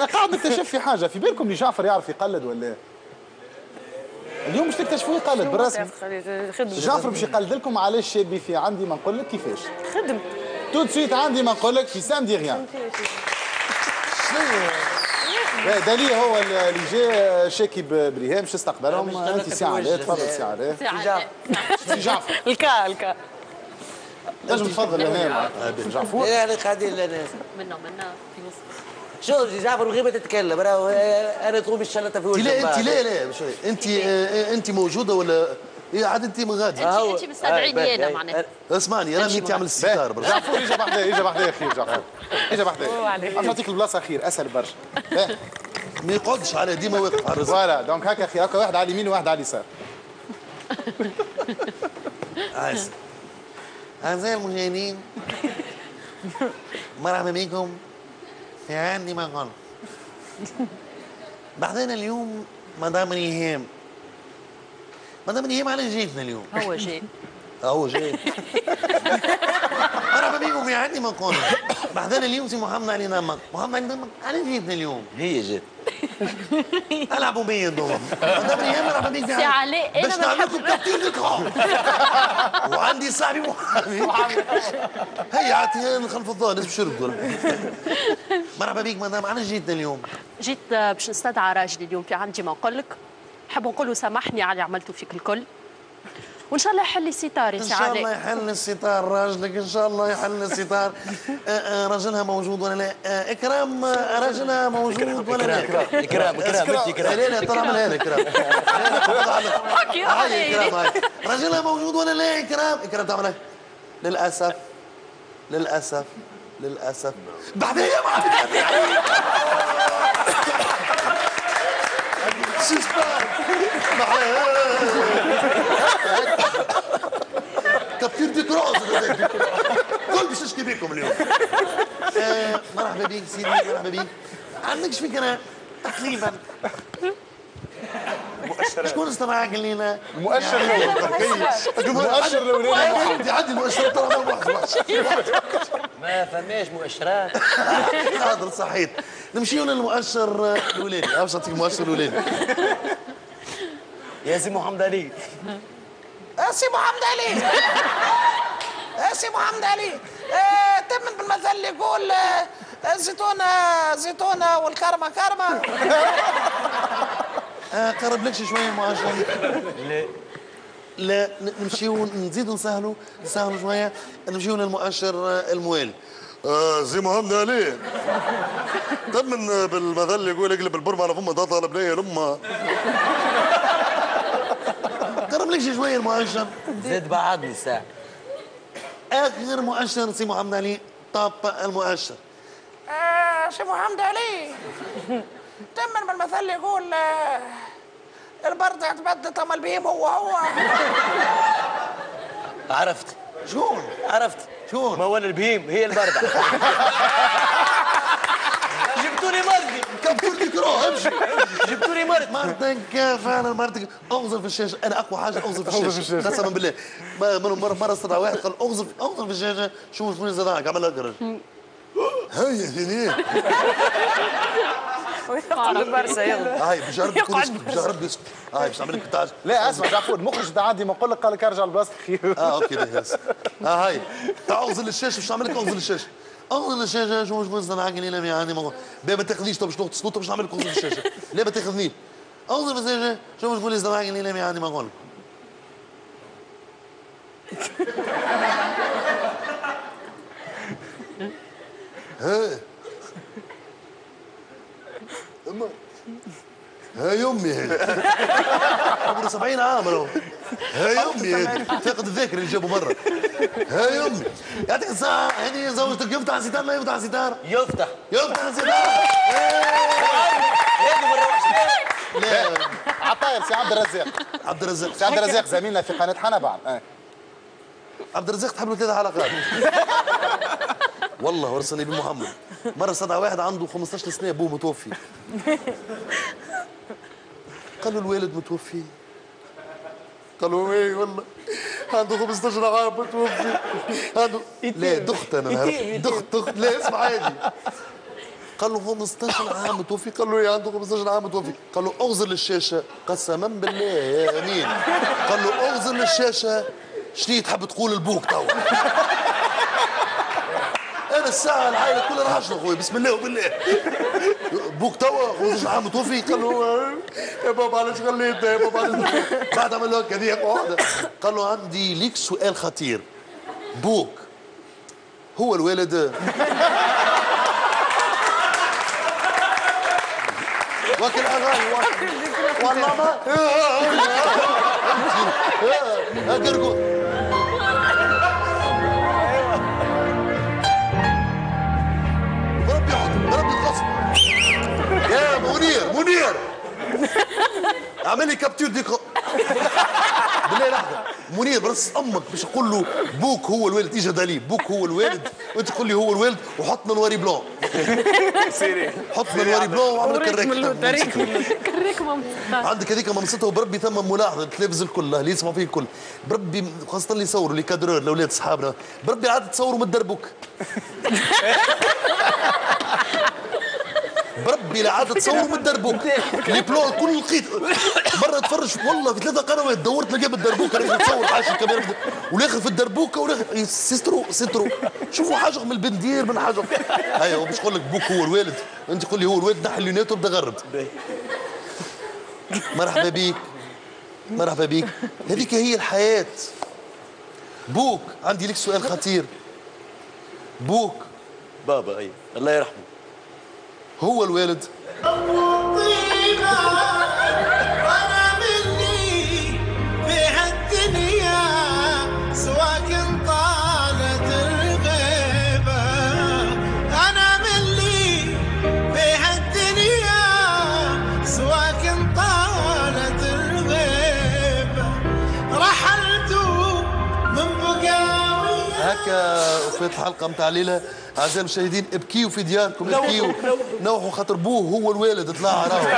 قاعد نكتشف في حاجه، في بالكم اللي جعفر يعرف يقلد ولا؟ اليوم باش تكتشفوا يقلد بالرسم. جعفر باش يقلد لكم علاش شابي في عندي ما نقول لك كيفاش. خدم تو سويت عندي ما نقول لك في سامدي غيان. دالي هو اللي جا شاكي بريهام باش استقبلهم. انت سي علاء، تفضل سي علاء. سي جعفر. الكا نجم تفضل هنا جعفر. لا انا قاعدين لنا منا في وسط. شو جعفر من غير ما تتكلم انا طول الشلته في وجهك. انت لا انت موجوده ولا هي عاد انت من غادي؟ انت مستدعيني انا معناتها. اسمعني رامي انت عامل الستار برشا. جعفر اجا بحذايا، اجا بحذايا خير جعفر. اجا بحذايا. نعطيك البلاصه خير اسهل برشا. ما يقعدش على ديما واقف على الرزق. فوالا دونك هكا خير، هكا واحد على اليمين وواحد على اليسار. أعزائي المشاهدين مرحبا بكم في عندي ما قال. بعدين اليوم مدام ريهام. مدام ريهام على جيتنا اليوم. هو جاي مرحبا بكم في عندي ما قال. بعدين اليوم سي محمد علي نمك. محمد علي نمك على جيتنا اليوم. هي جات. العبوا بيا الدور. مدام ريهام مرحبا بك في سي علاء باش انا نعملكم كابتن ديكور. وعندي صاحبي محمد. هيا عطيها خلف الظهر لازم شرب. مرحبا بك مدام على جيتنا اليوم. جيت باش نستدعى راجلي اليوم في عندي ما نقول لك. نحب نقول له سامحني على اللي عملته فيك الكل. وان شاء الله يحل الستار يا سي علاء. ان شاء الله يحل الستار راجلك، ان شاء الله يحل الستار. راجلها موجود ولا لا؟ اكرام راجلها موجود ولا لا؟ اكرام لا لا ترى من هنا اكرام. هاي اكرام هاي. راجلها موجود ولا لا اكرام؟ اكرام تعمل للاسف للاسف للاسف. بعدين يا معلم كابتن ديكور كل باش نشكي بكم اليوم. مرحبا بك سيدي مرحبا بك. عندك شفيك انا تقريبا شكون استمعك الليله؟ المؤشر الاول. المؤشر الاولاني عندي المؤشرات ترى واحد. ما فماش مؤشرات. حاضر صحيت. نمشيو للمؤشر الاولاني. باش نعطيك المؤشر الاولاني. يا سي محمد علي. سي محمد علي. سي محمد علي. تم بالمثل اللي يقول الزيتونة زيتونة والكرمة كرمة. قرب لكش شويه المؤشر. لا لا نمشيو نزيدو نسهلوا شويه. نمشيو للمؤشر الموالي. زي محمد علي. تمن بالمثل اللي يقول اقلب البرمه على فمها تطلع بنيه لامها. قرب لكش شويه المؤشر. زاد بعدني الساعه. اخر مؤشر سي محمد علي. طب المؤشر. سي محمد علي. تم بالمثل اللي يقول البرد يتبدل طم البهيم هو. عرفت شكون؟ عرفت شكون؟ ما هو البهيم هي البردة. جبتوني مرتي. كابتن ديكور امشي. جبتوني مرتي. مرتك فعلا مرتك. اغزر في الشاشه. انا اقوى حاجه اغزر في الشاشه قسما بالله. مره استدعى واحد قال اغزر في الشاشه. شوف شنو استدعاك عمل اقرج. هيا هنا. يقعد برشا يلا. هاي باش نعرف يسكت. هاي باش نعمل لك تاج. لا اسمع جعفر المخرج ده عندي ما نقول لك قال لك ارجع لبلاصتك خير. اوكي بس. هاي تاع اغزر للشاشه باش نعمل لك اغزر للشاشه. اغزر للشاشه شوف استدعاك هنا ما عندي ما تاخذنيش باش تسلط باش نعمل لك اغزر للشاشه. لا ما تاخذنيش. اغزر للشاشه شوف تقول لي استدعاك هنا ما عندي ما نقول. ها هاي امي هذه عمره 70 عام اهو. هاي امي هذه فاقد الذاكره اللي جابه مره. هاي امي يعطيك الصحه. هذه زوجتك يفتح ستار لا يفتح ستار؟ يفتح ستار. هذه مره واحده. لا عطاير سي عبد الرزاق. سي عبد الرزاق زميلنا في قناه حنبع. عبد الرزاق تحب له 3 حلقات. والله ورثني بمحمد. مره استدعى واحد عنده 15 سنه ابوه متوفي. قال له الوالد متوفي. قالوا ايه والله عنده 15 عام متوفي. عنده لا دخت انا دخت لا اسمع هادي. قال له 15 عام توفي. قال له يا عنده 15 عام توفي. قال له اغزر للشاشه. قسما بالله يا امين. قال له اغزر للشاشه. شنو تحب تقول لبوك توا؟ انا الساعه العائله كلها راح اشرب خويا بسم الله وبالله. بوك توا 15 عام توفي. قال له يا بابا علاش غليت يا بابا علاش غليت؟ بعد عمل له هكا هذيك واحده. قال له عندي ليك سؤال خطير. بوك هو الوالد؟ واكل اغاني والله ما قرقو. بربي القصب يا منير اعمل لي كابتور ديكو بالله لحظه. منير برص امك باش نقول له بوك هو الوالد. اجا دالي بوك هو الوالد وانت تقول لي هو الوالد وحطنا نواري بلون. حطنا نواري بلون وعمل كريك ممسطة. عندك هذيك ممسطه وبربي ثم ملاحظه التلفز الكل اللي يسمعوا فيه الكل. بربي خاصه اللي يصوروا لي كادرور الاولاد صحابنا بربي عاد تصوروا من الدربوك. بربي العادة تصور من الدربوك لي بلون كل لقيت مرة تفرج والله في 3 قنوات دورت لقيت بالدربوك انا نتصور حاجة الكاميرا والاخر في الدربوكة والاخر سيسترو شوفوا حاجة من البندير من حاجة. ايوه باش نقول لك بوك هو الوالد انت تقول لي هو الوالد نحي اللينات وابدا غرد. مرحبا بيك مرحبا بيك. هذيك هي الحياة. بوك عندي لك سؤال خطير. بوك بابا اي الله يرحمه هو الوالد؟ وانا مني في هالدنيا سواء طالت الغيبة. انا مني في هالدنيا سواء طالت الغيبة. رحلت من بقاوي. هكا وفات الحلقه نتاع الليله. اعزائي المشاهدين ابكيوا في دياركم ابكيوا نوحوا خاطر بوه هو الوالد طلع راهو.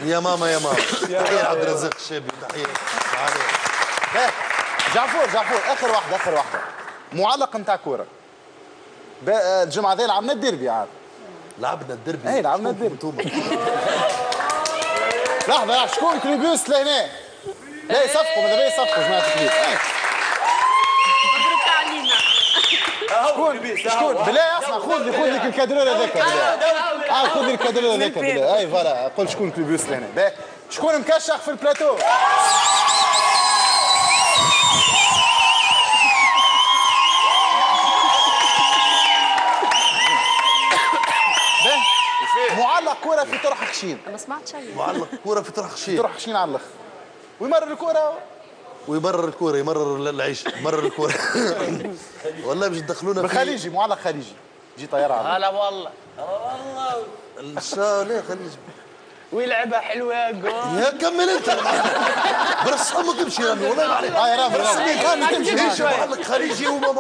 يا ماما تحيه عبد الرزاق الشابي تحيه. جعفور اخر واحده معلق نتاع كوره. الجمعه هذه لعبنا الديربي عاد. لعبنا الديربي. اي لعبنا الديربي. لحظه شكون كليبوس لهنا؟ لا يصفقوا ماذا بيا يصفقوا جماعه الكليب. مبروك علينا. شكون بالله اسمع خذ لك الكادرور هذاك بالله. خذ لي الكادرور هذاك بالله. اي فوالا قول شكون كليبوس لهنا. شكون مكشخ في البلاتو؟ معلق كرة في طرح خشين. ما سمعت شيء. معلق كرة في طرح خشين. طرح خشين على الاخر. ويمرر الكرة يمرر العيش يمرر الكرة. والله باش تدخلونا في خليجي معلق خليجي. جي طيارة هلا والله ان شاء الله خليجي. ويلعبها حلوة يا جول. يا كمل انت برص امك امشي رامي والله ما عليك. يا رامي تمشي معلق خليجي وما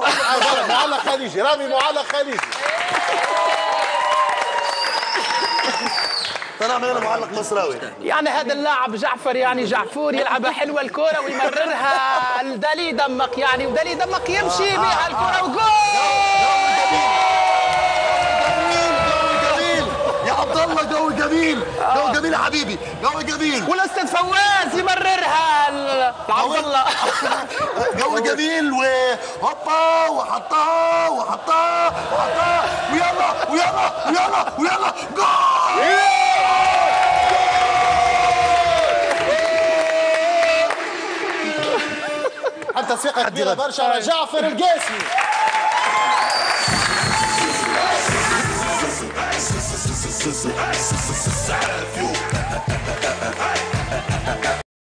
معلق خليجي رامي معلق خليجي. طلع انا معلق مصراوي. يعني هذا اللاعب جعفر يعني جعفور يلعبها حلوة الكرة ويمررها لدلي دمك يعني ودلي دمك يمشي بها الكرة وجول. جو جميل يا حبيبي جو جميل. والاستاذ فواز يمررها لعبد الله. جو جميل وهوبا وحطها ويلا جول. حتى ثقة كبيرة برشا على جعفر القاسمي. Hey!